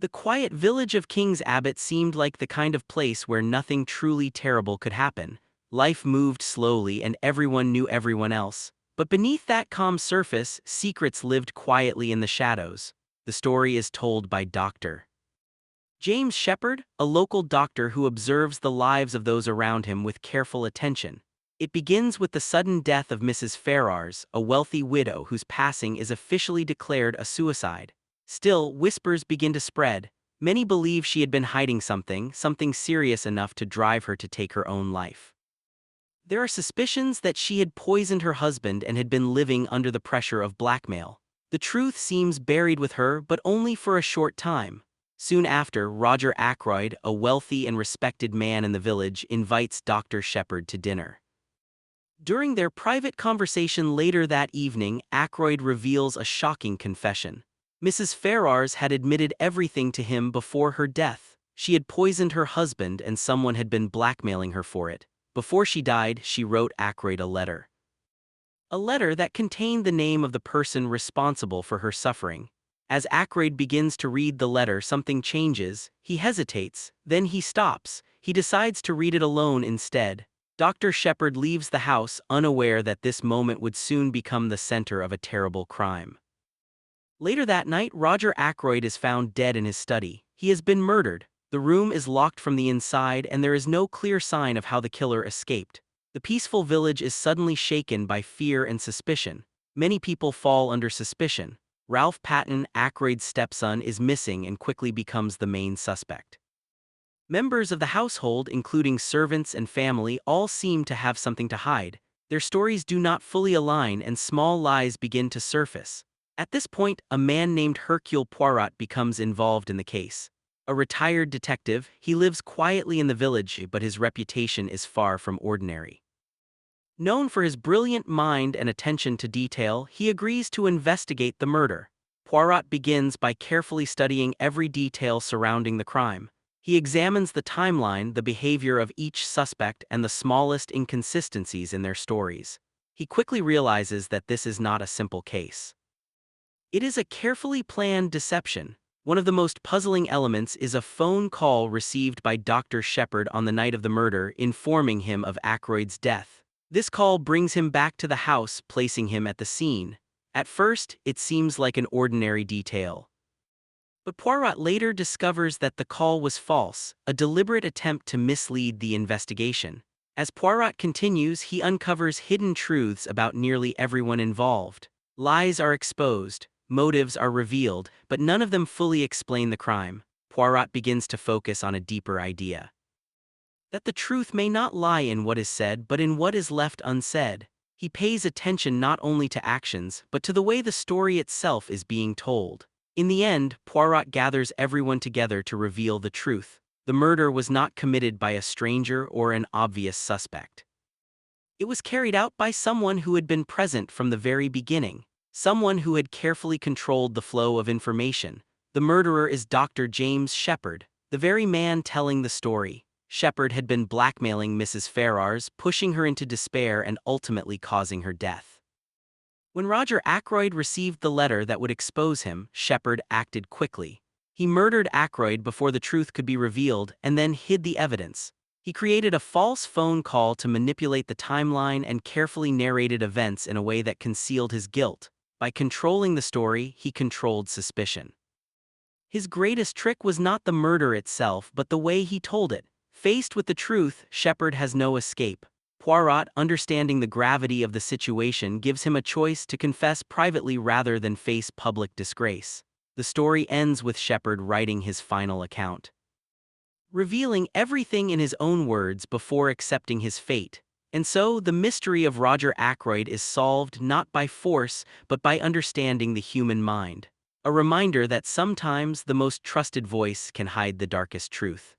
The quiet village of King's Abbot seemed like the kind of place where nothing truly terrible could happen. Life moved slowly and everyone knew everyone else. But beneath that calm surface, secrets lived quietly in the shadows. The story is told by Dr. James Shepherd, a local doctor who observes the lives of those around him with careful attention. It begins with the sudden death of Mrs. Ferrars, a wealthy widow whose passing is officially declared a suicide. Still, whispers begin to spread. Many believe she had been hiding something serious enough to drive her to take her own life. There are suspicions that she had poisoned her husband and had been living under the pressure of blackmail. The truth seems buried with her, but only for a short time. Soon after, Roger Ackroyd, a wealthy and respected man in the village, invites Dr. Shepherd to dinner. During their private conversation later that evening, Ackroyd reveals a shocking confession. Mrs. Ferrars had admitted everything to him before her death. She had poisoned her husband and someone had been blackmailing her for it. Before she died, she wrote Ackroyd a letter. A letter that contained the name of the person responsible for her suffering. As Ackroyd begins to read the letter, something changes. He hesitates, then he stops. He decides to read it alone instead. Dr. Shepherd leaves the house, unaware that this moment would soon become the center of a terrible crime. Later that night, Roger Ackroyd is found dead in his study. He has been murdered. The room is locked from the inside and there is no clear sign of how the killer escaped. The peaceful village is suddenly shaken by fear and suspicion. Many people fall under suspicion. Ralph Patton, Ackroyd's stepson, is missing and quickly becomes the main suspect. Members of the household, including servants and family, all seem to have something to hide. Their stories do not fully align and small lies begin to surface. At this point, a man named Hercule Poirot becomes involved in the case. A retired detective, he lives quietly in the village, but his reputation is far from ordinary. Known for his brilliant mind and attention to detail, he agrees to investigate the murder. Poirot begins by carefully studying every detail surrounding the crime. He examines the timeline, the behavior of each suspect, and the smallest inconsistencies in their stories. He quickly realizes that this is not a simple case. It is a carefully planned deception. One of the most puzzling elements is a phone call received by Dr. Shepherd on the night of the murder, informing him of Ackroyd's death. This call brings him back to the house, placing him at the scene. At first, it seems like an ordinary detail. But Poirot later discovers that the call was false, a deliberate attempt to mislead the investigation. As Poirot continues, he uncovers hidden truths about nearly everyone involved. Lies are exposed. Motives are revealed, but none of them fully explain the crime. Poirot begins to focus on a deeper idea. That the truth may not lie in what is said, but in what is left unsaid. He pays attention not only to actions, but to the way the story itself is being told. In the end, Poirot gathers everyone together to reveal the truth. The murder was not committed by a stranger or an obvious suspect. It was carried out by someone who had been present from the very beginning. Someone who had carefully controlled the flow of information. The murderer is Dr. James Shepherd, the very man telling the story. Shepherd had been blackmailing Mrs. Ferrars, pushing her into despair and ultimately causing her death. When Roger Ackroyd received the letter that would expose him, Shepherd acted quickly. He murdered Ackroyd before the truth could be revealed and then hid the evidence. He created a false phone call to manipulate the timeline and carefully narrated events in a way that concealed his guilt. By controlling the story, he controlled suspicion. His greatest trick was not the murder itself, but the way he told it. Faced with the truth, Shepherd has no escape. Poirot, understanding the gravity of the situation, gives him a choice to confess privately rather than face public disgrace. The story ends with Shepherd writing his final account, revealing everything in his own words before accepting his fate. And so, the mystery of Roger Ackroyd is solved not by force, but by understanding the human mind. A reminder that sometimes the most trusted voice can hide the darkest truth.